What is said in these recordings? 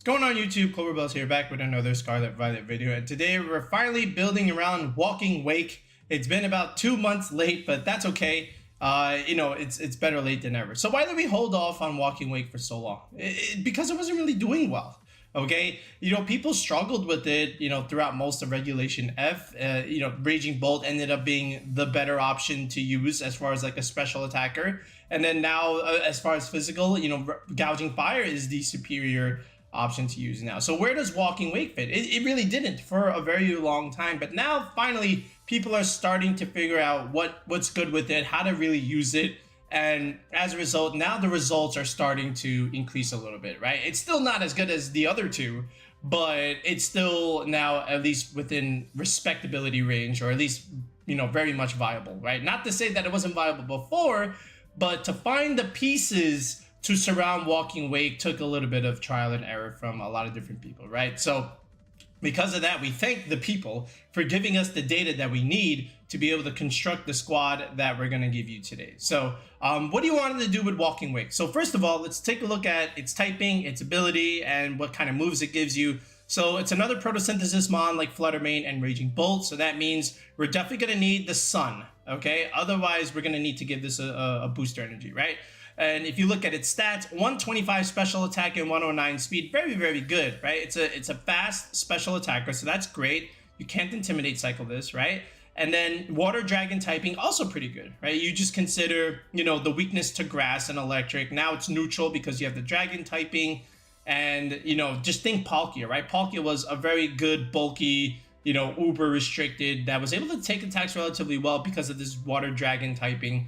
Going on YouTube, Cloverbells here, back with another Scarlet Violet video, and today we're finally building around Walking Wake. It's been about 2 months late, but that's okay. It's better late than never. So why did we hold off on Walking Wake for so long? Because it wasn't really doing well. Okay, people struggled with it, throughout most of Regulation F. Raging Bolt ended up being the better option to use as far as like a special attacker. And then now, as far as physical, Gouging Fire is the superior option to use now. So where does Walking Wake fit? It really didn't for a very long time, but now finally people are starting to figure out what's good with it, how to really use it. And as a result, now the results are starting to increase a little bit, right? It's still not as good as the other two, but it's still now at least within respectability range, or at least, very much viable, right? Not to say that it wasn't viable before, but to find the pieces to surround Walking Wake took a little bit of trial and error from a lot of different people, right? So because of that, we thank the people for giving us the data that we need to be able to construct the squad that we're going to give you today. So what do you want to do with Walking Wake? So first of all, let's take a look at its typing, its ability, and what kind of moves it gives you. So it's another photosynthesis mon like Fluttermane and Raging Bolt. So that means we're definitely going to need the sun, okay? Otherwise, we're going to need to give this a booster energy, right? And if you look at its stats, 125 special attack and 109 speed, very, very good, right? It's a fast special attacker, so that's great. You can't intimidate cycle this, right? And then water dragon typing, also pretty good, right? You just consider, the weakness to grass and electric. Now it's neutral because you have the dragon typing. And, just think Palkia, right? Palkia was a very good, bulky, uber restricted that was able to take attacks relatively well because of this water dragon typing.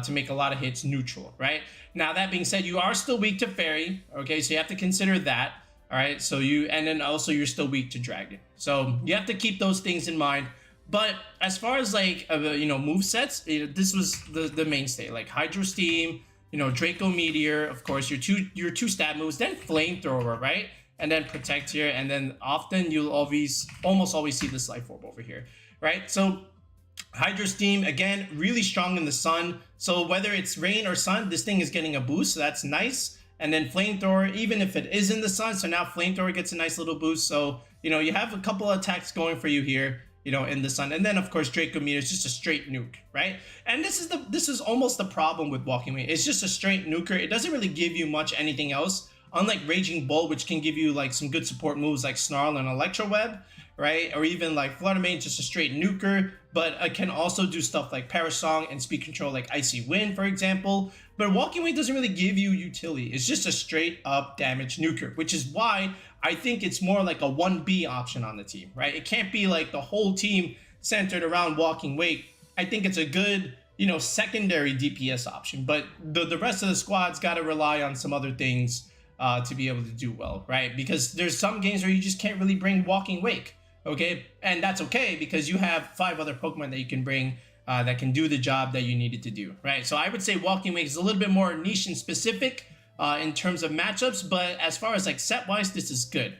To make a lot of hits neutral, right? Now, that being said, you are still weak to fairy, okay? So you have to consider that, all right? And then also you're still weak to dragon. So you have to keep those things in mind. But as far as like, movesets, this was the mainstay, like Hydro Steam, Draco Meteor, of course, your two stat moves, then Flamethrower, right? And then Protect here, and then often you'll almost always see this Life Orb over here, right? So Hydro Steam, again, really strong in the sun. So whether it's rain or sun, this thing is getting a boost. So that's nice. And then Flamethrower, even if it is in the sun, so now Flamethrower gets a nice little boost. So, you have a couple of attacks going for you here, in the sun. And then, of course, Draco Meteor is just a straight nuke, right? And this is almost the problem with Walking Wake. It's just a straight nuker. It doesn't really give you much anything else. Unlike Raging Bolt, which can give you like some good support moves like Snarl and Electro Web, right? Or even like Fluttermane, just a straight nuker, but it can also do stuff like Parasong and speed control like Icy Wind, for example. But Walking Wake doesn't really give you utility. It's just a straight up damage nuker, which is why I think it's more like a 1B option on the team, right? It can't be like the whole team centered around Walking Wake. I think it's a good, secondary DPS option, but the rest of the squad's got to rely on some other things to be able to do well, right? Because there's some games where you just can't really bring Walking Wake, okay? And that's okay because you have 5 other Pokemon that you can bring that can do the job that you needed to do, right? So I would say Walking Wake is a little bit more niche and specific in terms of matchups, but as far as like set-wise, this is good,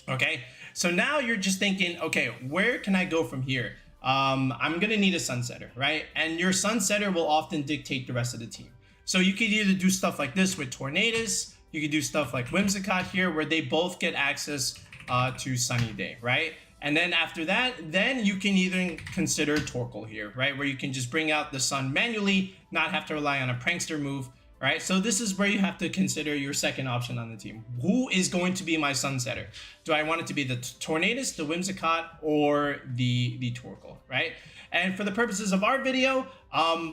okay? So now you're just thinking, okay, where can I go from here? I'm gonna need a Sunsetter, right? And your Sunsetter will often dictate the rest of the team. So you could either do stuff like this with Tornadus. You could do stuff like Whimsicott here, where they both get access to Sunny Day, right? And then after that, then you can either consider Torkoal here, right? Where you can just bring out the sun manually, not have to rely on a prankster move, right? So this is where you have to consider your second option on the team. Who is going to be my Sunsetter? Do I want it to be the Tornadus, the Whimsicott, or the Torkoal, right? And for the purposes of our video,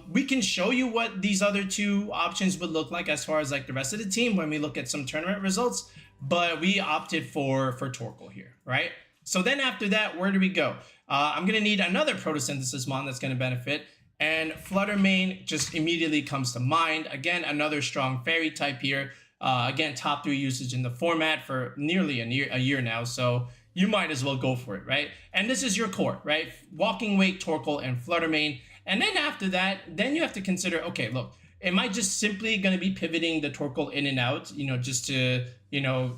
we can show you what these other two options would look like as far as like the rest of the team when we look at some tournament results, but we opted for Torkoal here, right? So then after that, where do we go? I'm going to need another photosynthesis mon that's going to benefit, and Fluttermane just immediately comes to mind. Again, another strong fairy type here. Again, top 3 usage in the format for nearly a year now, so you might as well go for it, right? And this is your core, right? Walking Wake, Torkoal, and Fluttermane. And then after that, then you have to consider, okay, look, am I just simply going to be pivoting the Torkoal in and out, just to,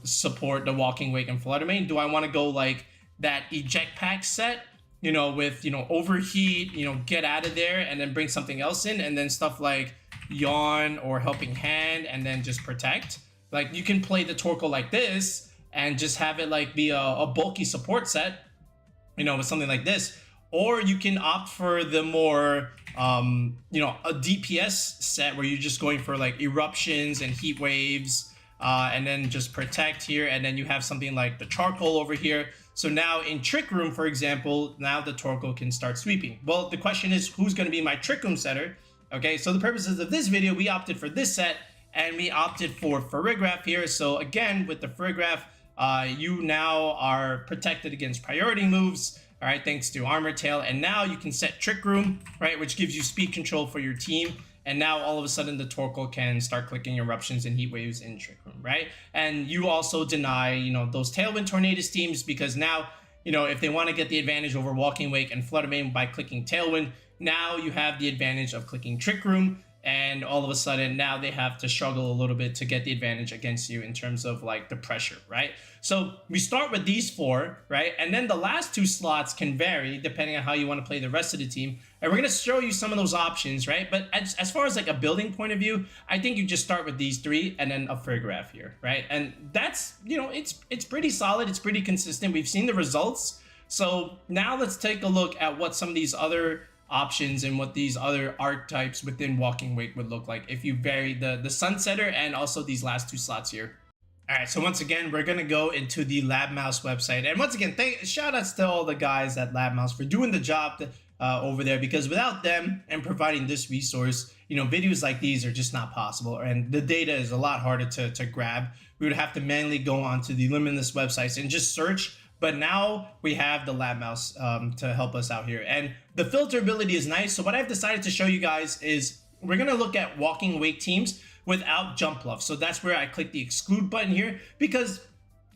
support the Walking Wake and Fluttermane? Do I want to go like that eject pack set, with, overheat, get out of there and then bring something else in, and then stuff like Yawn or Helping Hand and then just protect? Like, you can play the Torkoal like this, and just have it like be a bulky support set, you know, with something like this. Or you can opt for the more, you know, a DPS set where you're just going for like eruptions and heat waves, and then just protect here. And then you have something like the charcoal over here. So now in Trick Room, for example, now the Torkoal can start sweeping. Well, the question is, who's going to be my Trick Room setter? Okay, so the purposes of this video, we opted for this set, and we opted for Farigiraf here. So again, with the Farigiraf, you now are protected against priority moves, all right, thanks to Armor Tail. And now you can set Trick Room, right, which gives you speed control for your team. And now all of a sudden the Torkoal can start clicking eruptions and heat waves in Trick Room, right? And you also deny, you know, those Tailwind Tornadus teams, because now, you know, if they want to get the advantage over Walking Wake and Fluttermane by clicking Tailwind, now you have the advantage of clicking Trick Room, and all of a sudden now they have to struggle a little bit to get the advantage against you in terms of like the pressure, right? So we start with these 4, right? And then the last 2 slots can vary depending on how you want to play the rest of the team. And we're going to show you some of those options, right? But as far as like a building point of view, I think you just start with these 3 and then a Farigiraf here, right? And that's, you know, it's pretty solid. It's pretty consistent. We've seen the results. So now let's take a look at what some of these other options and what these other archetypes within Walking Wake would look like if you vary the Sunsetter and also these last 2 slots here. All right, so once again, we're going to go into the LabMouse website. And once again, shout outs to all the guys at LabMouse for doing the job over there, because without them and providing this resource, you know, videos like these are just not possible. And the data is a lot harder to grab. We would have to manually go onto the Limitless websites and just search. But now we have the LabMouse to help us out here. And the filter ability is nice. So what I've decided to show you guys is we're going to look at Walking Wake teams without Jump Bluff. So that's where I click the exclude button here, because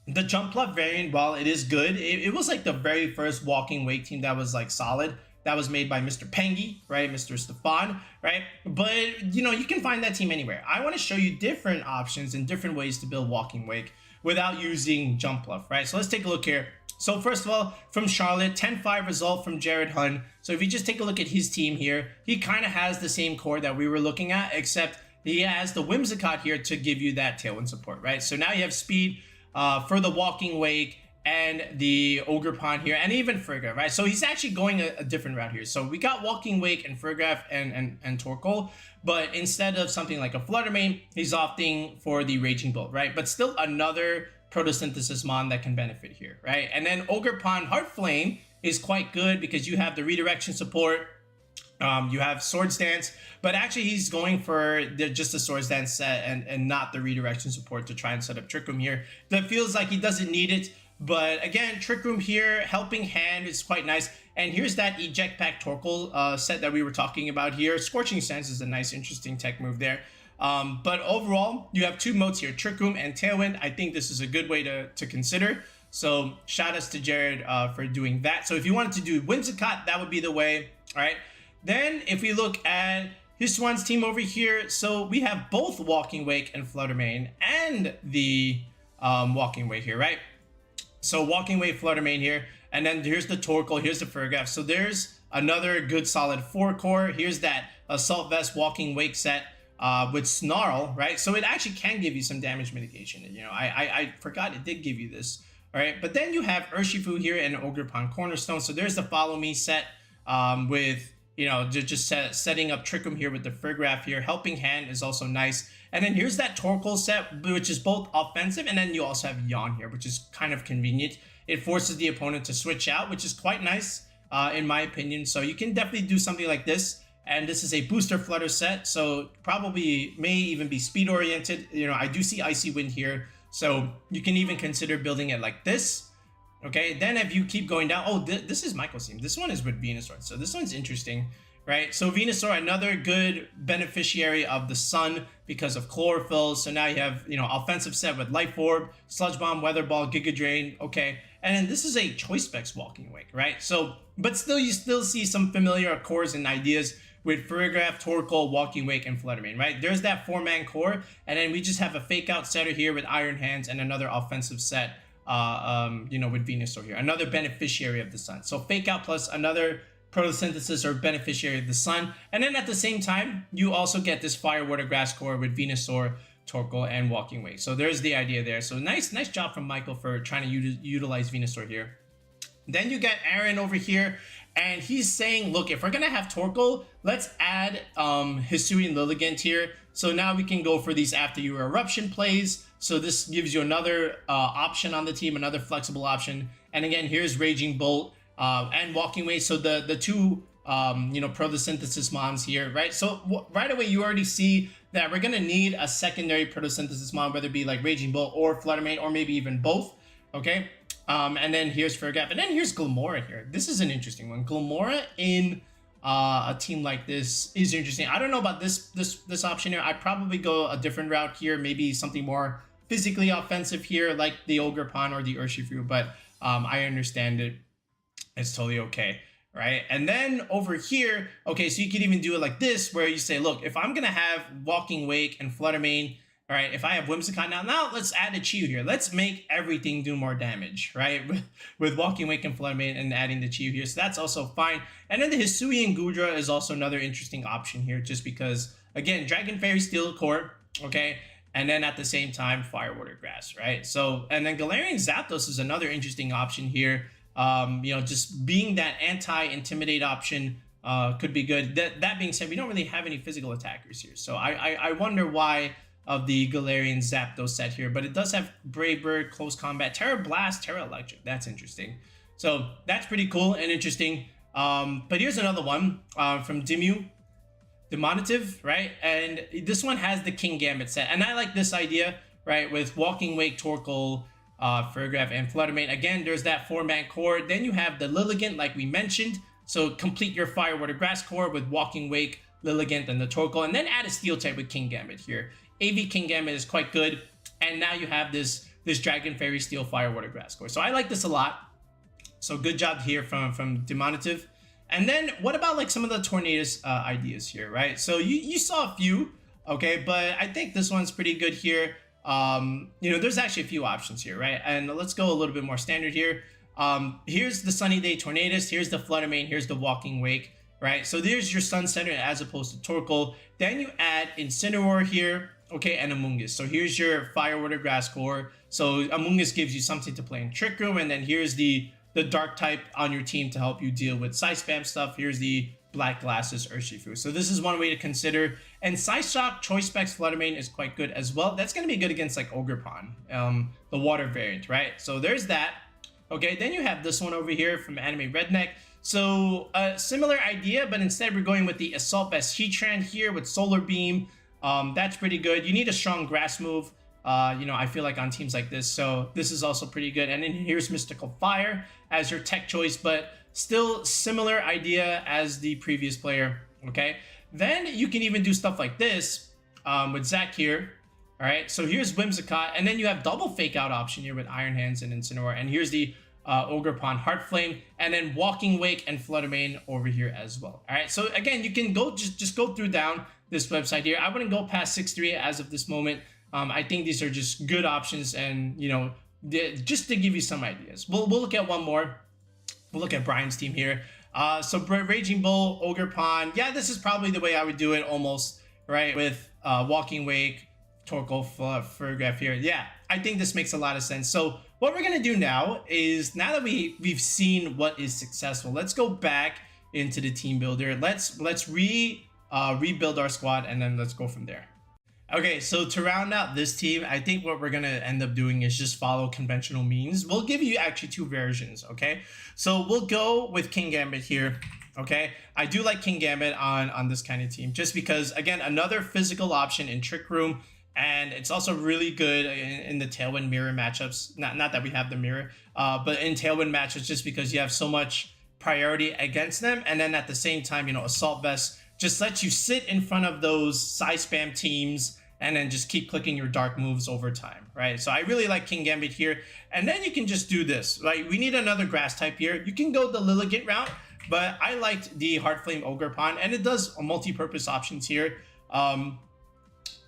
the Jump Bluff variant, while it is good, it was like the very first Walking Wake team that was like solid. That was made by Mr. Pengy, right? Mr. Stefan, right? But, you know, you can find that team anywhere. I want to show you different options and different ways to build Walking Wake without using Jump Bluff, right? So let's take a look here. So first of all, from Charlotte, 10-5 result from Jared Hun. So if you just take a look at his team here, he kind of has the same core that we were looking at, except he has the Whimsicott here to give you that Tailwind support, right? So now you have speed for the Walking Wake and the Ogerpon here, and even Farigiraf, right? So he's actually going a different route here. So we got Walking Wake and Farigiraf and Torkoal, but instead of something like a Fluttermane, he's opting for the Raging Bolt, right? But still another Photosynthesis Mon that can benefit here, right? And then Ogerpon Heart Flame is quite good because you have the redirection support, you have Swords Dance, but actually he's going for just the Swords Dance set and not the redirection support to try and set up Trick Room here. That feels like he doesn't need it, but again, Trick Room here, Helping Hand is quite nice. And here's that Eject Pack Torkoal set that we were talking about here. Scorching Stance is a nice, interesting tech move there. But overall, you have 2 modes here, Trick Room and Tailwind. I think this is a good way to consider. So shout outs to Jared for doing that. So if you wanted to do Whimsicott, that would be the way, all right? Then if we look at Hiswan's team over here, so we have both Walking Wake and Fluttermane and the Walking Wake here, right? So Walking Wake, Fluttermane here, and then here's the Torkoal, here's the Farigiraf. So there's another good solid 4 core. Here's that Assault Vest Walking Wake set with Snarl, right? So it actually can give you some damage mitigation. You know, I forgot it did give you this, all right? But then you have Urshifu here and Ogerpon Cornerstone. So there's the Follow Me set with, you know, just setting up Trick Room here with the Farigiraf here. Helping Hand is also nice. And then here's that Torkoal set, which is both offensive, and then you also have Yawn here, which is kind of convenient. It forces the opponent to switch out, which is quite nice, in my opinion. So you can definitely do something like this. And this is a booster flutter set, so probably may even be speed oriented. You know, I do see Icy Wind here, so you can even consider building it like this. Okay, then if you keep going down, oh, this is Michael's team. This one is with Venusaur, so this one's interesting, right? So Venusaur, another good beneficiary of the sun because of chlorophyll. So now you have, you know, offensive set with Life Orb, Sludge Bomb, Weather Ball, Giga Drain. Okay, and then this is a Choice Specs Walking Wake, right? So, but still, you still see some familiar cores and ideas with Farigiraf, Torkoal, Walking Wake, and Fluttermane, right? There's that 4-man core, and then we just have a Fake Out setter here with Iron Hands and another offensive set, you know, with Venusaur here, another beneficiary of the sun. So Fake Out plus another Photosynthesis or beneficiary of the sun, and then at the same time, you also get this Fire, Water, Grass core with Venusaur Torkoal, and Walking Wake. So there's the idea there. So nice job from Michael for trying to utilize Venusaur here. Then you got Aaron over here, and he's saying, look, if we're gonna have Torkoal, let's add Hisuian Lilligant here. So now we can go for these after your eruption plays. So this gives you another option on the team, another flexible option. And again, here's Raging Bolt and Walking Wake. So the two photosynthesis mons here, right? So right away you already see that we're gonna need a secondary photosynthesis mon, whether it be like Raging Bolt or Flutter Mane, or maybe even both. Okay. And then here's Fergap, and then here's Glamora here. This is an interesting one. Glamora in a team like this is interesting. I don't know about this option here. I'd probably go a different route here, maybe something more physically offensive here, like the Ogerpon or the Urshifu, but I understand it. It's totally okay, right? And then over here, okay, so you could even do it like this, where you say, look, if I'm gonna have Walking Wake and Flutter Mane, all right, if I have Whimsicott now let's add a Chiyu here. Let's make everything do more damage, right? With Walking Wake and Flutter Mane and adding the Chiyu here. So that's also fine. And then the Hisuian Gudra is also another interesting option here, just because, again, Dragon Fairy Steel Core, okay? And then at the same time, Fire, Water, Grass, right? So, and then Galarian Zapdos is another interesting option here. Just being that anti-intimidate option could be good. That being said, we don't really have any physical attackers here. So I wonder why of the Galarian Zapdos set here, but it does have Brave Bird, Close Combat, Terra Blast, Terra Electric. That's interesting. So that's pretty cool and interesting. But here's another one from Demonative, right? And this one has the Kingambit set, and I like this idea, right? With Walking Wake, Torkoal, Fergraf, and Flutter Mane. Again, there's that 4-man core. Then you have the Lilligant, like we mentioned. So complete your Fire, Water, Grass core with Walking Wake, Lilligant, and the Torkoal, and then add a Steel type with Kingambit here. AV Kingambit is quite good, and now you have this Dragon Fairy Steel Fire Water Grass core. So I like this a lot. So good job here from Demonative. And then what about like some of the Tornadus ideas here, right? So you saw a few, okay, but I think this one's pretty good here. There's actually a few options here, right? And let's go a little bit more standard here. Here's the Sunny Day Tornadus, here's the Flutter Mane, here's the Walking Wake, right? So there's your Sun Center as opposed to Torkoal. Then you add Incineroar here, okay, and Amoonguss. So here's your Fire, Water, Grass core. So Amoonguss gives you something to play in Trick Room, and then here's the Dark type on your team to help you deal with Side Spam stuff. Here's the Black Glasses Urshifu. So this is one way to consider. And Psyshock, Choice Specs, Flutter Mane is quite good as well. That's going to be good against like Ogerpon, the water variant, right? So there's that. Okay, then you have this one over here from Anime Redneck. So a similar idea, but instead we're going with the Assault Vest Heatran here with Solar Beam. That's pretty good. You need a strong grass move, I feel like on teams like this. So this is also pretty good. And then here's Mystical Fire as your tech choice, but still similar idea as the previous player, okay? Then you can even do stuff like this with Zach here. All right, so here's Whimsicott, and then you have double Fake Out option here with Iron Hands and Incineroar, and here's the Ogerpon Heart Flame, and then Walking Wake and Flutter Mane over here as well. All right, so again, you can go just go through down this website here. I wouldn't go past 6-3 as of this moment. I think these are just good options, and just to give you some ideas. We'll look at one more. We'll look at Brian's team here. So Raging Bull, Ogerpon. Yeah, this is probably the way I would do it almost, right? With Walking Wake, Torkoal, Fergraf here. Yeah, I think this makes a lot of sense. So what we're gonna do now is, now that we've seen what is successful, let's go back into the team builder. Let's rebuild our squad, and then let's go from there. Okay, so to round out this team, I think what we're gonna end up doing is just follow conventional means. We'll give you actually two versions, okay? So we'll go with Kingambit here, okay? I do like Kingambit on this kind of team, just because, again, another physical option in Trick Room, and it's also really good in the Tailwind Mirror matchups. Not that we have the Mirror, but in Tailwind matchups, just because you have so much priority against them, and then at the same time, Assault Vest just lets you sit in front of those Side Spam teams and then just keep clicking your dark moves over time, right? So I really like Kingambit here. And then you can just do this, right? We need another grass type here. You can go the Lilligant route, but I liked the Heart Flame Ogerpon, and it does multi-purpose options here.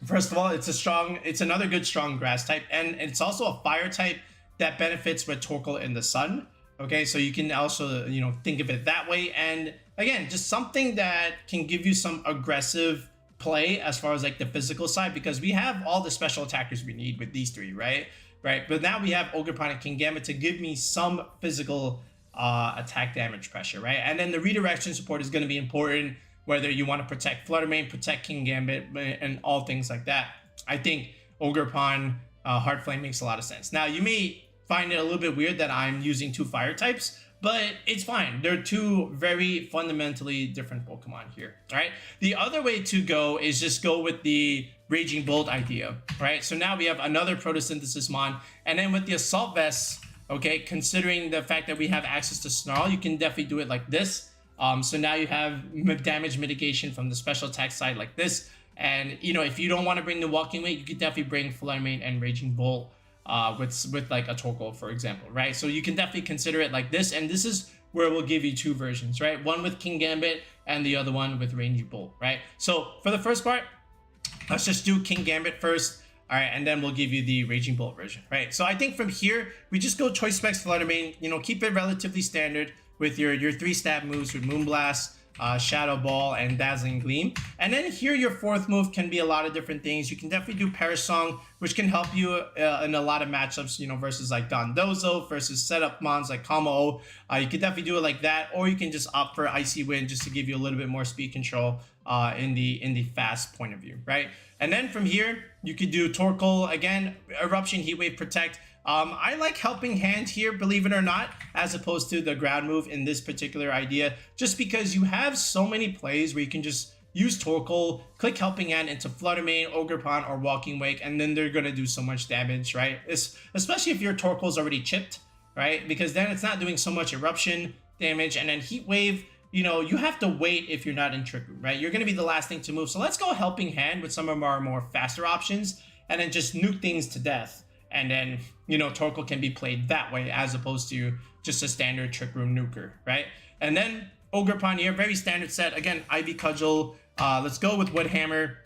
First of all, it's another good strong grass type, and it's also a fire type that benefits with Torkoal in the sun. Okay, so you can also, think of it that way. And again, just something that can give you some aggressive play as far as like the physical side, because we have all the special attackers we need with these three, right? But now we have Ogerpon and Kingambit to give me some physical attack damage pressure, right? And then the redirection support is going to be important, whether you want to protect Fluttermane, protect Kingambit, and all things like that. I think Ogerpon Heart Flame makes a lot of sense. Now, you may find it a little bit weird that I'm using 2 fire types, but it's fine. They're 2 very fundamentally different Pokemon here, right? The other way to go is just go with the Raging Bolt idea, right? So now we have another Photosynthesis Mon, and then with the Assault Vest, okay, considering the fact that we have access to Snarl, you can definitely do it like this. So now you have damage mitigation from the special attack side like this. And, you know, if you don't want to bring the Walking Weight, you could definitely bring Fluttermane and Raging Bolt with like a Torkoal, for example, right? So you can definitely consider it like this, and this is where we'll give you 2 versions, right? One with Kingambit and the other one with Raging Bolt, right? So for the first part, let's just do Kingambit first, all right, and then we'll give you the Raging Bolt version, right? So I think from here, we just go Choice Specs Fluttermane, you know, keep it relatively standard with your 3 stab moves with Moonblast, Shadow Ball, and Dazzling Gleam. And then here your 4th move can be a lot of different things. You can definitely do Parasong, which can help you in a lot of matchups, you know, versus like Dondozo, versus setup mons like Kamo. You can definitely do it like that, or you can just opt for Icy Wind just to give you a little bit more speed control in the fast point of view, right? And then from here, you could do Torkoal, again, Eruption, Heat Wave, Protect. I like Helping Hand here, believe it or not, as opposed to the ground move in this particular idea, just because you have so many plays where you can just use Torkoal, click Helping Hand into Fluttermane, Ogerpon, or Walking Wake, and then they're going to do so much damage, right? Especially if your Torkoal's already chipped, right? Because then it's not doing so much Eruption damage, and then Heat Wave, you know, you have to wait if you're not in Trick Room, right? You're going to be the last thing to move. So let's go Helping Hand with some of our more faster options, and then just nuke things to death. And then, you know, Torkoal can be played that way as opposed to just a standard Trick Room nuker, right? And then Ogerpon here, very standard set. Again, Ivy Cudgel. Let's go with Woodhammer.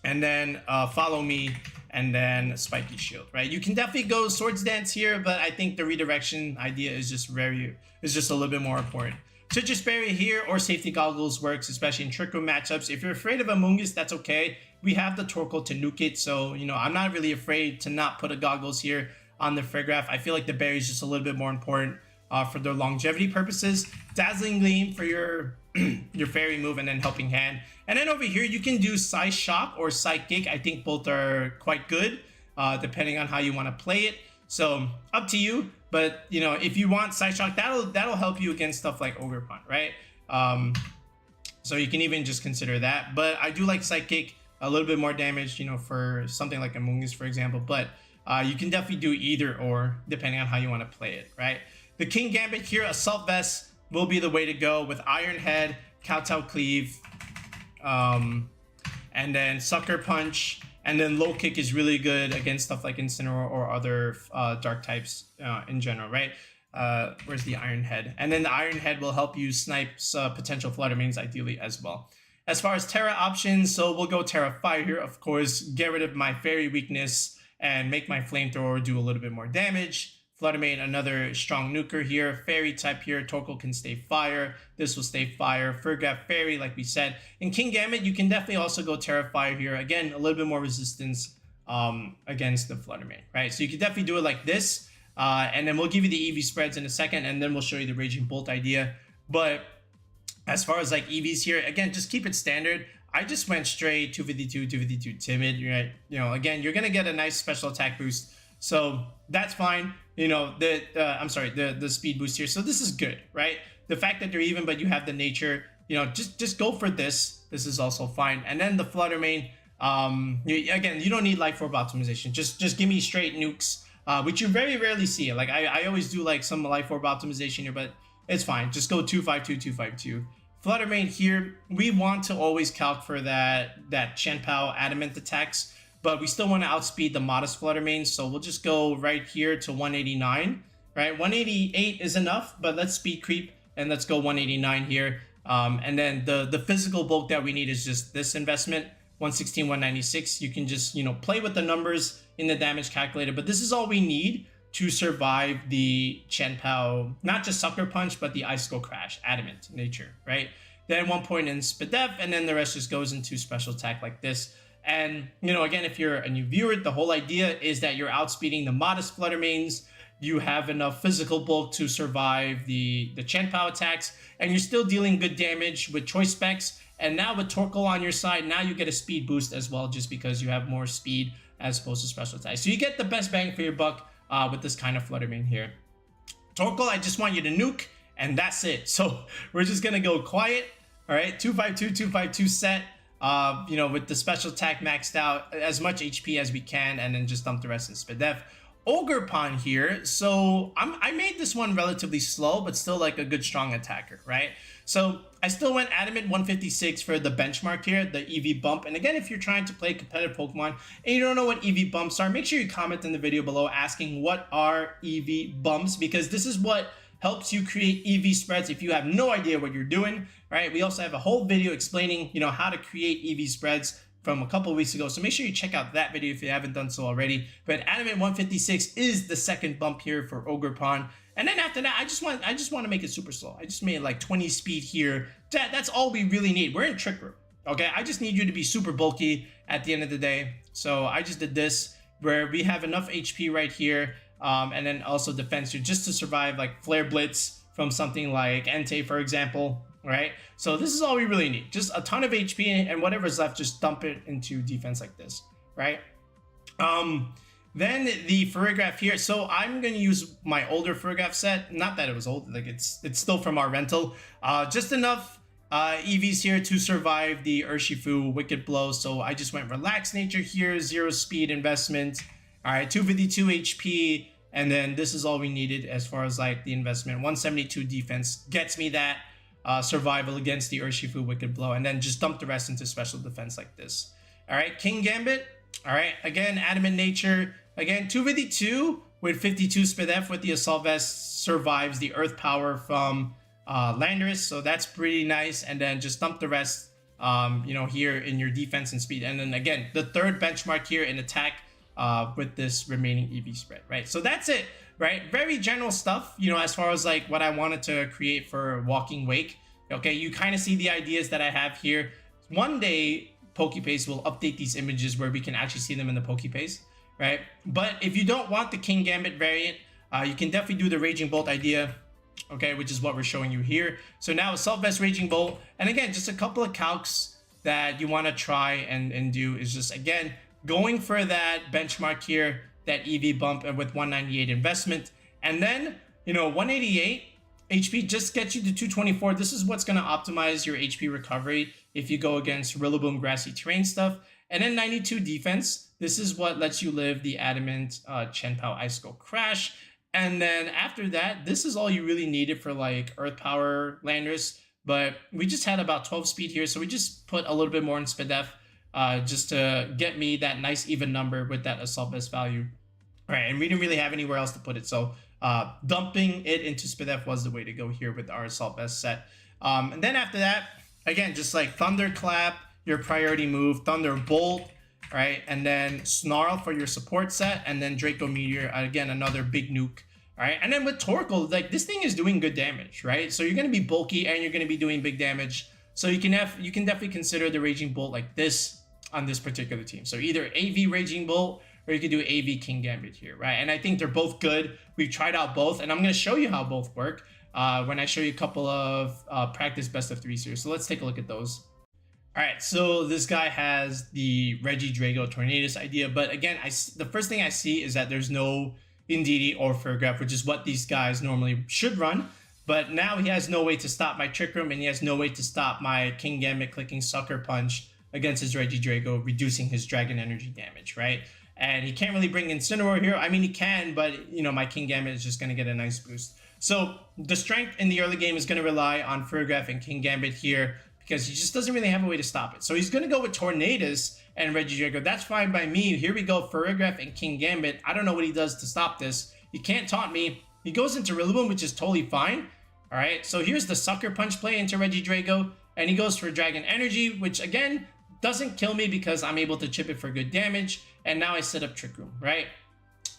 And then Follow Me. And then Spiky Shield, right? You can definitely go Swords Dance here, but I think the redirection idea is just a little bit more important. Citrus Berry here or Safety Goggles works, especially in Trick Room matchups. If you're afraid of Amoonguss, that's okay. We have the Torkoal to nuke it, so, you know, I'm not really afraid to not put a Goggles here on the Fraygraph. I feel like the Berry is just a little bit more important for their longevity purposes. Dazzling Gleam for your your Fairy move, and then Helping Hand. And then over here, you can do Psy Shock or Psychic. I think both are quite good, depending on how you want to play it. So up to you. But, you know, if you want Psy Shock, that'll help you against stuff like Ogerpon, right? So you can even just consider that. But I do like Psychic, a little bit more damage, you know, for something like Amoonguss, for example. But you can definitely do either or, depending on how you want to play it, right? The Kingambit here, Assault Vest will be the way to go with Iron Head, Kowtow Cleave, and then Sucker Punch. And then Low Kick is really good against stuff like Incineroar or other dark types in general, right? Where's the Iron Head? And then the Iron Head will help you snipe potential Fluttermanes ideally as well. As far as Terra options, so we'll go Terra Fire here, of course, get rid of my Fairy weakness and make my Flamethrower do a little bit more damage. Fluttermane, another strong nuker here. Fairy type here. Torkoal can stay fire. This will stay fire. Fraygraph Fairy, like we said. In Kingambit, you can definitely also go Terra Fire here. Again, a little bit more resistance against the Fluttermane, right? So you can definitely do it like this. And then we'll give you the EV spreads in a second, and then we'll show you the Raging Bolt idea. But as far as like EVs here, again, just keep it standard. I just went straight 252, 252 Timid, right? You know, again, you're going to get a nice special attack boost. So that's fine. You know, the speed boost here. So this is good, right? The fact that they're even, but you have the nature, you know, just go for this. This is also fine. And then the Fluttermane, again, you don't need Life Orb optimization. Just give me straight nukes, which you very rarely see. Like I always do like some Life Orb optimization here, but it's fine. Just go 252, 252. Fluttermane here, we want to always calc for that Chien-Pao Adamant attacks, but we still want to outspeed the modest Fluttermane, so we'll just go right here to 189, right? 188 is enough, but let's speed creep, and let's go 189 here. And then the physical bulk that we need is just this investment, 116, 196. You can just, you know, play with the numbers in the damage calculator, but this is all we need to survive the Chien-Pao, not just Sucker Punch, but the Icicle Crash, Adamant nature, right? then 1 point in Spadef, and then the rest just goes into special attack like this. And, you know, again, if you're a new viewer, the whole idea is that you're outspeeding the modest Flutter mains, you have enough physical bulk to survive the Chien-Pao attacks, and you're still dealing good damage with choice specs. And now with Torkoal on your side, now you get a speed boost as well, just because you have more speed as opposed to special attacks. So you get the best bang for your buck with this kind of Flutter main here. Torkoal, I just want you to nuke, and that's it. So we're just gonna go quiet. All right, 252, 252 set. You know, with the special attack maxed out, as much HP as we can, and then just dump the rest in Spadef. Ogerpon here, so I made this one relatively slow, but still like a good strong attacker, right? So I still went Adamant 156 for the benchmark here, the EV bump. And again, if you're trying to play competitive Pokemon and you don't know what EV bumps are, make sure you comment in the video below asking what are EV bumps, because this is what helps you create EV spreads if you have no idea what you're doing, right? We also have a whole video explaining, you know, how to create EV spreads from a couple of weeks ago, so make sure you check out that video if you haven't done so already. But Adamant 156 is the second bump here for Ogerpon. And then after that, I just want to make it super slow. I just made like 20 speed here. That's all we really need. We're in Trick Room, okay? I just need you to be super bulky at the end of the day. So I just did this where we have enough HP right here, and then also defense here just to survive like Flare Blitz from something like Entei, for example. Right, so this is all we really need, just a ton of HP, and whatever's left, just dump it into defense like this, right? Then the Ferrigraph here, so I'm going to use my older Ferrigraph set, not that it was old, like it's still from our rental, just enough EVs here to survive the Urshifu Wicked Blow. So I just went Relaxed Nature here, 0 speed investment, all right, 252 HP, and then this is all we needed as far as like the investment. 172 defense gets me that survival against the Urshifu Wicked Blow, and then just dump the rest into special defense like this. All right, Kingambit. All right, again, Adamant Nature. Again, 252 with 52 Spadef with the Assault Vest survives the Earth Power from Landorus, so that's pretty nice. And then just dump the rest, you know, here in your defense and speed. And then again, the third benchmark here in attack with this remaining EV spread, right? So that's it. Right, very general stuff, you know, as far as like what I wanted to create for Walking Wake. Okay, you kind of see the ideas that I have here. One day, Pokepaste will update these images where we can actually see them in the Pokepaste, right? But if you don't want the Kingambit variant, you can definitely do the Raging Bolt idea, okay, which is what we're showing you here. So now Assault Vest Raging Bolt, and again, just a couple of calcs that you want to try and do is just, again, going for that benchmark here, that EV bump with 198 investment, and then, you know, 188 HP just gets you to 224. This is what's going to optimize your HP recovery if you go against Rillaboom grassy terrain stuff. And then 92 defense. This is what lets you live the Adamant Chien-Pao Icicle Crash. And then after that, this is all you really needed for like Earth Power Landorus. But we just had about 12 speed here, so we just put a little bit more in Spadef, just to get me that nice even number with that Assault Vest value. All right, and we didn't really have anywhere else to put it, so dumping it into Spadef was the way to go here with our Assault Vest set. And then after that, again, just like Thunderclap, your priority move, Thunderbolt, right? And then Snarl for your support set, and then Draco Meteor, again, another big nuke. All right, and then with Torkoal, like this thing is doing good damage, right? So you're gonna be bulky and you're gonna be doing big damage. So you can definitely consider the Raging Bolt like this on this particular team. So either AV Raging Bolt or you could do AV Kingambit here, right? And I think they're both good. We've tried out both, and I'm gonna show you how both work when I show you a couple of practice best of 3 series. So let's take a look at those. All right, so this guy has the Regidrago Tornadus idea, but again, the first thing I see is that there's no Indeedee or Ferrigraph, which is what these guys normally should run. But now he has no way to stop my Trick Room, and he has no way to stop my Kingambit clicking Sucker Punch against his Regidrago, reducing his Dragon Energy damage, right? And he can't really bring Incineroar here. I mean, he can, but, you know, my Kingambit is just going to get a nice boost. So the strength in the early game is going to rely on Ferrigraph and Kingambit here, because he just doesn't really have a way to stop it. So he's going to go with Tornadus and Regidrago. That's fine by me. Here we go, Ferrigraph and Kingambit. I don't know what he does to stop this. He can't taunt me. He goes into Rillaboom, which is totally fine. All right, so here's the Sucker Punch play into Regidrago, and he goes for Dragon Energy, which again doesn't kill me because I'm able to chip it for good damage. And now I set up Trick Room, right?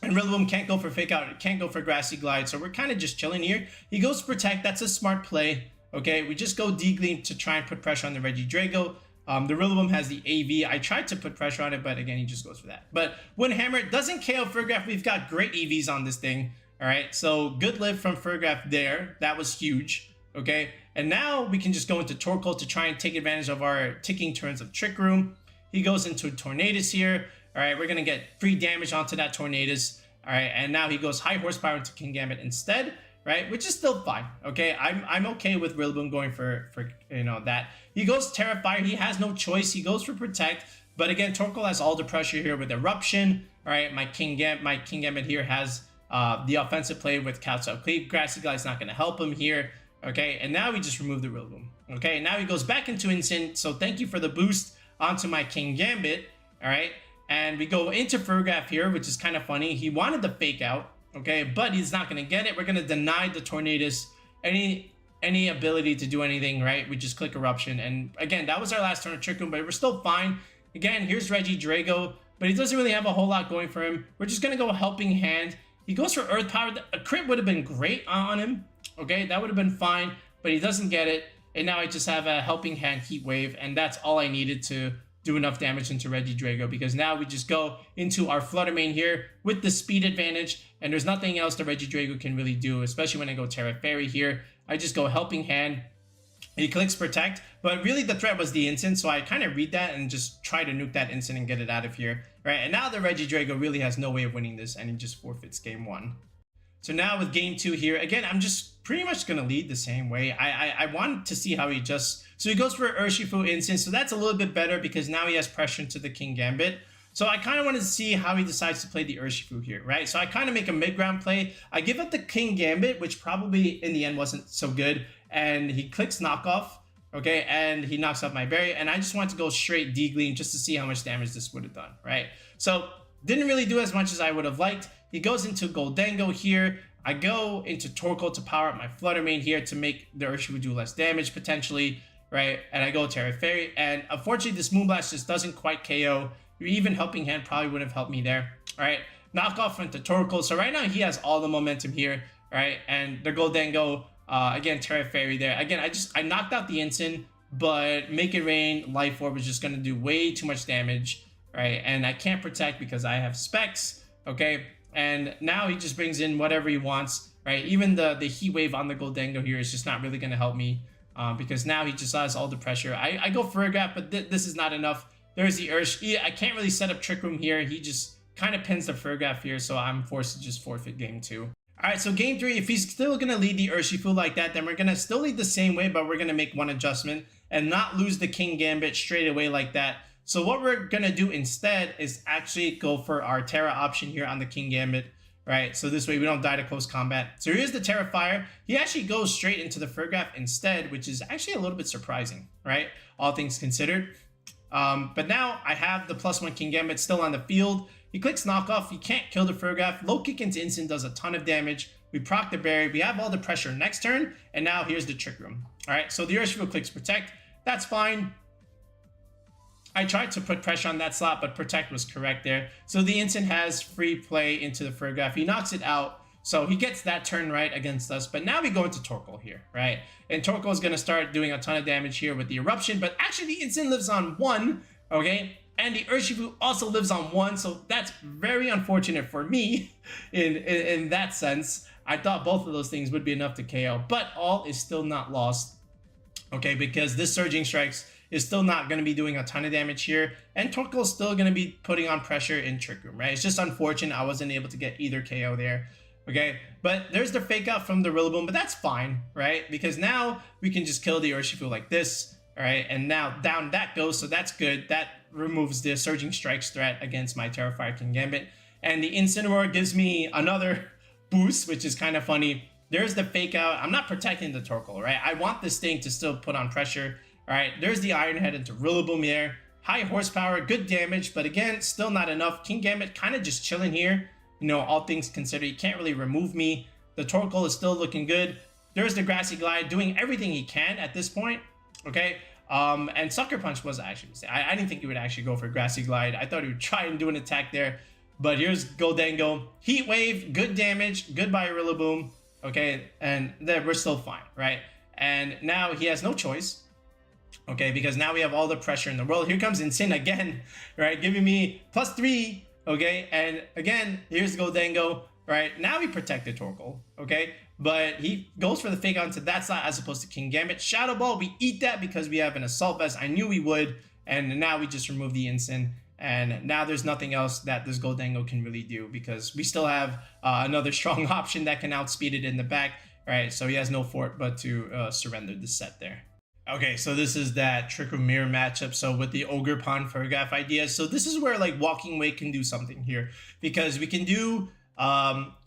And Rillaboom can't go for Fake Out, it can't go for Grassy Glide, so we're kind of just chilling here. He goes Protect, that's a smart play. Okay, we just go D-Gleam to try and put pressure on the Regidrago. The Rillaboom has the AV. I tried to put pressure on it, but again, he just goes for that. But Wind Hammer doesn't KO Furgraf. We've got great EVs on this thing. All right, so good live from Furgraf there. That was huge. Okay, and now we can just go into Torkoal to try and take advantage of our ticking turns of Trick Room. He goes into Tornadus here. All right, we're gonna get free damage onto that Tornadus. All right, and now he goes high horsepower into Kingambit instead, right? Which is still fine. Okay, I'm okay with Rillaboom going for that. He goes Terrifier. He has no choice. He goes for Protect. But again, Torkoal has all the pressure here with Eruption. All right, my Kingambit here has the offensive play with Couch-Up Cleave. Grassy Glide's not gonna help him here. Okay, and now we just remove the Rillaboom. Okay, now he goes back into Instant. So thank you for the boost onto my Kingambit. All right. And we go into Furgraf here, which is kind of funny. He wanted the Fake Out, okay, but he's not going to get it. We're going to deny the Tornadus any ability to do anything, right? We just click Eruption. And again, that was our last turn of Trick Room, but we're still fine. Again, here's Regidrago, but he doesn't really have a whole lot going for him. We're just going to go Helping Hand. He goes for Earth Power. A crit would have been great on him, okay? That would have been fine, but he doesn't get it. And now I just have a Helping Hand Heat Wave, and that's all I needed to do enough damage into Regidrago, because now we just go into our Flutter Mane here with the speed advantage, and there's nothing else the Regidrago can really do, especially when I go Terra Fairy here. I just go Helping Hand. He clicks Protect, but really the threat was the Instant, so I kind of read that and just try to nuke that Instant and get it out of here, right? And now the Regidrago really has no way of winning this, and he just forfeits game 1. So now with game 2 here, again, I'm just pretty much going to lead the same way. I want to see how he just... So he goes for Urshifu Instant, so that's a little bit better because now he has pressure into the Kingambit. So I kind of wanted to see how he decides to play the Urshifu here, right? So I kind of make a mid-ground play. I give up the Kingambit, which probably in the end wasn't so good, and he clicks Knockoff, okay? And he knocks off my Berry, and I just want to go straight D-Gleam just to see how much damage this would have done, right? So didn't really do as much as I would have liked. He goes into Goldango here. I go into Torkoal to power up my Flutter Mane here to make the Urshifu do less damage potentially, right? And I go Terra Fairy, and unfortunately this Moonblast just doesn't quite KO. Even Helping Hand probably would have helped me there, right? Knockoff into Torkoal. So right now he has all the momentum here, right? And the Goldango, again, Terra Fairy there. Again, I knocked out the Instant, but Make It Rain, Life Orb is just going to do way too much damage, right? And I can't Protect because I have Specs, okay? And now he just brings in whatever he wants, right? Even the Heat Wave on the Goldango here is just not really going to help me because now he just has all the pressure. I go Furgraf, but this is not enough. There's the Ursh. I can't really set up Trick Room here. He just kind of pins the Furgraf here, so I'm forced to just forfeit game 2. All right, so game 3, if he's still going to lead the Urshifu like that, then we're going to still lead the same way, but we're going to make one adjustment and not lose the Kingambit straight away like that. So what we're going to do instead is actually go for our Terra option here on the Kingambit, right? So this way we don't die to close combat. So here's the Terrifier. He actually goes straight into the Furgraf instead, which is actually a little bit surprising, right? All things considered. But now I have the +1 Kingambit still on the field. He clicks Knockoff. He can't kill the Furgraf. Low kick into Instant does a ton of damage. We proc the Berry. We have all the pressure next turn. And now here's the Trick Room. All right, so the Urshifu clicks Protect. That's fine. I tried to put pressure on that slot, but Protect was correct there. So the Instant has free play into the Furgraf. He knocks it out. So he gets that turn right against us. But now we go into Torkoal here, right? And Torkoal is going to start doing a ton of damage here with the Eruption. But actually the Instant lives on 1, okay? And the Urshifu also lives on 1. So that's very unfortunate for me in that sense. I thought both of those things would be enough to KO. But all is still not lost, okay? Because this Surging Strikes is still not going to be doing a ton of damage here. And Torkoal is still going to be putting on pressure in Trick Room, right? It's just unfortunate I wasn't able to get either KO there. Okay, but there's the Fake Out from the Rillaboom, but that's fine, right? Because now we can just kill the Urshifu like this, all right? And now down that goes, so that's good. That removes the Surging Strikes threat against my Terrifier Kingambit. And the Incineroar gives me another boost, which is kind of funny. There's the Fake Out. I'm not protecting the Torkoal, right? I want this thing to still put on pressure, all right? There's the Iron Head into Rillaboom here. High horsepower, good damage, but again, still not enough. Kingambit kind of just chilling here. You know, all things considered, he can't really remove me. The Torkoal is still looking good. There's the Grassy Glide doing everything he can at this point, okay? And Sucker Punch was actually, I didn't think he would actually go for Grassy Glide. I thought he would try and do an attack there. But here's Goldango. Heat Wave, good damage, goodbye Rillaboom, okay? And then we're still fine, right? And now he has no choice. Okay, because now we have all the pressure in the world. Here comes Insane again, right? Giving me +3, okay? And again, here's Goldango, right? Now we protected Torkoal, okay? But he goes for the fake out into that slot as opposed to Kingambit. Shadow Ball, we eat that because we have an Assault Vest. I knew we would, and now we just remove the Instant. And now there's nothing else that this Goldango can really do because we still have another strong option that can outspeed it in the back, right? So he has no fort but to surrender the set there. Okay, so this is that Trick Room Mirror matchup. So with the Ogerpon Fergaf idea, so this is where like Walking Wake can do something here because we can do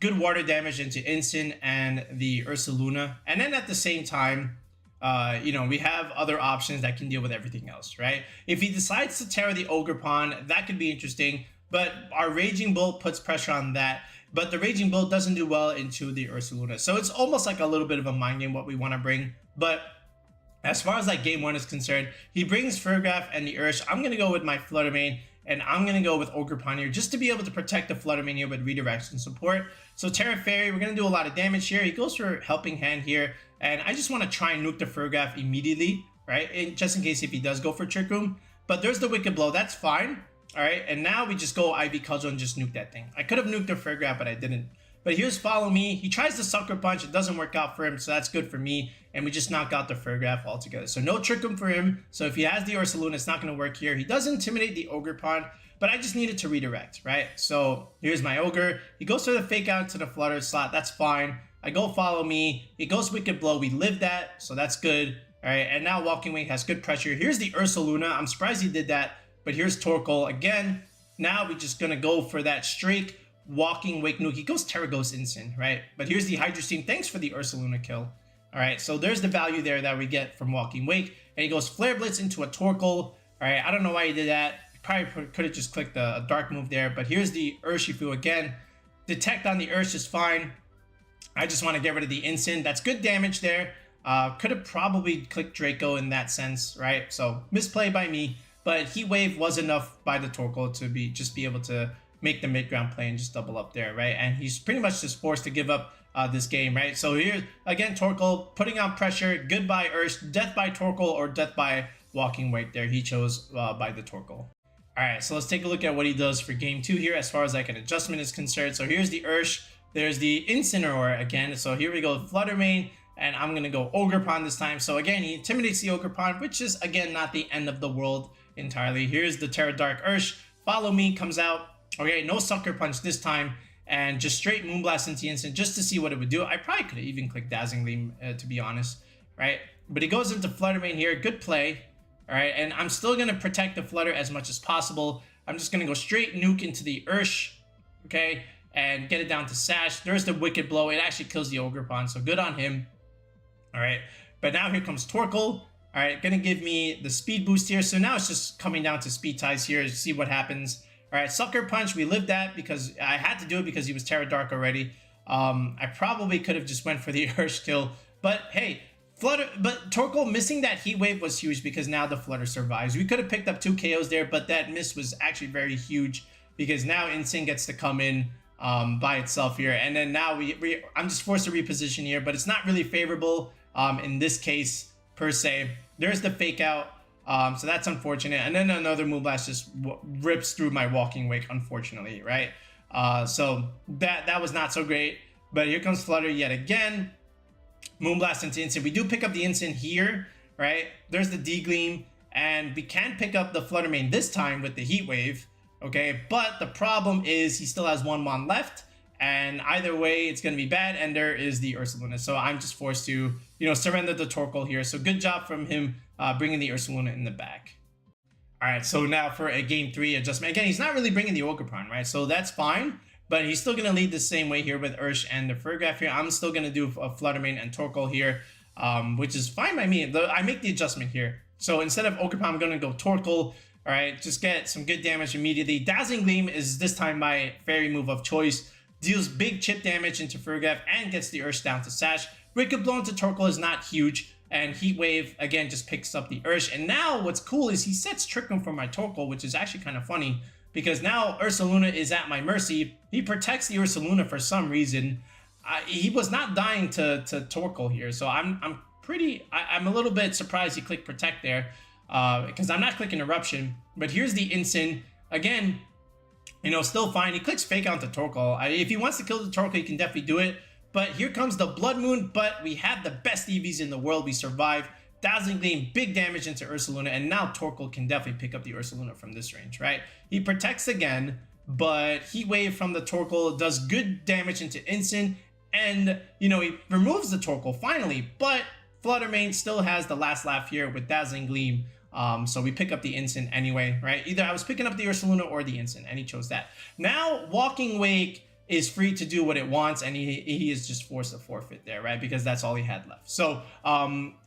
good water damage into Instant and the Ursaluna, and then at the same time, you know, we have other options that can deal with everything else, right? If he decides to Terra the Ogerpon, that could be interesting, but our Raging Bull puts pressure on that. But the Raging Bull doesn't do well into the Ursaluna, so it's almost like a little bit of a mind game what we want to bring, but as far as like game 1 is concerned, he brings Fergaf and the Ursh. I'm going to go with my Fluttermane, and I'm going to go with Ogerpon here just to be able to protect the Fluttermane here with redirection support. So Terra Fairy, we're going to do a lot of damage here. He goes for Helping Hand here, and I just want to try and nuke the Fergaf immediately, right? And just in case if he does go for Trick Room. But there's the Wicked Blow, that's fine, all right? And now we just go Ivy Cudgel and just nuke that thing. I could have nuked the Fergaf, but I didn't. But here's Follow Me. He tries the Sucker Punch. It doesn't work out for him, so that's good for me. And we just knock out the Fergaf altogether. So no Trick Room for him. So if he has the Ursaluna, it's not going to work here. He does intimidate the Ogerpon, but I just needed to redirect, right? So here's my Ogre. He goes for the Fake Out to the Flutter slot. That's fine. I go Follow Me. He goes Wicked Blow. We live that, so that's good. All right, and now Walking Wake has good pressure. Here's the Ursaluna. I'm surprised he did that, but here's Torkoal again. Now we're just going to go for that straight Walking Wake nuke. He goes Terra Ghost Instant, right? But here's the Hydro Steam. Thanks for the Ursaluna kill. All right, so there's the value there that we get from Walking Wake. And he goes Flare Blitz into a Torkoal. All right, I don't know why he did that. Probably could have just clicked a dark move there. But here's the Urshifu again. Detect on the Ursh is fine. I just want to get rid of the Instant. That's good damage there. Could have probably clicked Draco in that sense, right? So misplay by me. But Heat Wave was enough by the Torkoal to be able to make the mid-ground play and just double up there, right? And he's pretty much just forced to give up this game, right? So here, again, Torkoal putting on pressure. Goodbye, Ursh. Death by Torkoal or death by Walking Wake there. He chose by the Torkoal. All right, so let's take a look at what he does for game 2 here as far as like an adjustment is concerned. So here's the Ursh. There's the Incineroar again. So here we go, Fluttermane, and I'm going to go Ogerpon this time. So again, he intimidates the Ogerpon, which is, again, not the end of the world entirely. Here's the Terra Dark Ursh. Follow Me comes out. Okay, no Sucker Punch this time, and just straight Moonblast into Instant just to see what it would do. I probably could have even clicked Dazzling Gleam, to be honest, right? But he goes into Fluttermane here. Good play, all right? And I'm still going to protect the Flutter as much as possible. I'm just going to go straight Nuke into the Ursh, okay? And get it down to Sash. There's the Wicked Blow. It actually kills the Ogerpon, so good on him, all right? But now here comes Torkoal. All right, going to give me the speed boost here. So now it's just coming down to speed ties here to see what happens. All right, Sucker Punch, we lived that because I had to do it because he was Terra Dark already. I probably could have just went for the Ursh kill, but hey, but Torkoal missing that Heat Wave was huge because now the Flutter survives. We could have picked up 2 KOs there, but that miss was actually very huge because now Insane gets to come in by itself here, and then now I'm just forced to reposition here, but it's not really favorable in this case per se. There's the Fake Out. So that's unfortunate. And then another Moonblast just rips through my Walking Wake, unfortunately, right? So that was not so great. But here comes Flutter yet again. Moonblast into Instant. We do pick up the Instant here, right? There's the D-Gleam. And we can pick up the Fluttermane this time with the Heat Wave, okay? But the problem is he still has 1 Mon left. And either way, it's going to be bad. And there is the Ursaluna. So I'm just forced to, surrender the Torkoal here. So good job from him bringing the Ursaluna in the back. All right, so now for a game 3 adjustment. Again, he's not really bringing the Ogerpon, right? So that's fine. But he's still going to lead the same way here with Ursh and the Fergaf here. I'm still going to do a Fluttermane and Torkoal here, which is fine by me. I make the adjustment here. So instead of Ogerpon, I'm going to go Torkoal. All right, just get some good damage immediately. Dazzling Gleam is this time my fairy move of choice. Deals big chip damage into Fergaf and gets the Ursh down to Sash. Wicked Blow into Torkoal is not huge. And Heat Wave, again, just picks up the Ursh. And now what's cool is he sets Trick Room for my Torkoal, which is actually kind of funny. Because now Ursaluna is at my mercy. He protects the Ursaluna for some reason. He was not dying to Torkoal here. So I'm pretty, I'm a little bit surprised he clicked Protect there, because I'm not clicking Eruption. But here's the Instant. Again, you know, still fine. He clicks Fake Out to Torkoal. If he wants to kill the Torkoal, he can definitely do it. But here comes the Blood Moon, but we have the best EVs in the world. We survive. Dazzling Gleam, big damage into Ursaluna, and now Torkoal can definitely pick up the Ursaluna from this range, right? He protects again, but Heat Wave from the Torkoal does good damage into Instant, and, you know, he removes the Torkoal finally, but Flutter Mane still has the last laugh here with Dazzling Gleam. So we pick up the Instant anyway, right? Either I was picking up the Ursaluna or the Instant, and he chose that. Now, Walking Wake is free to do what it wants, and he is just forced to forfeit there, right? Because that's all he had left. So,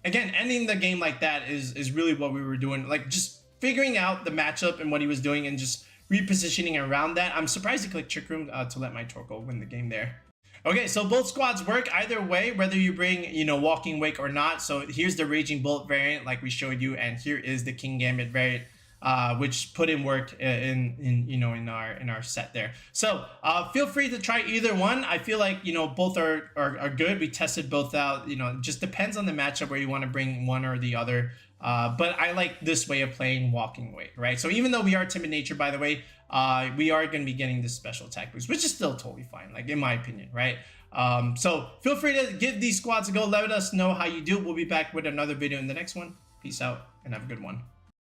again, ending the game like that is really what we were doing. Like, just figuring out the matchup and what he was doing and just repositioning around that. I'm surprised he clicked Trick Room to let my Torkoal win the game there. Okay, so both squads work either way, whether you bring, you know, Walking Wake or not. So here's the Raging Bolt variant, like we showed you, and here is the Kingambit variant, which put in work in our set there. So feel free to try either one. I feel like, you know, both are good. We tested both out. You know, it just depends on the matchup where you want to bring one or the other. But I like this way of playing Walking Wake, right? So even though we are Timid Nature, by the way, we are going to be getting this special attack boost, which is still totally fine, like in my opinion, right? So feel free to give these squads a go. Let us know how you do. We'll be back with another video in the next one. Peace out and have a good one.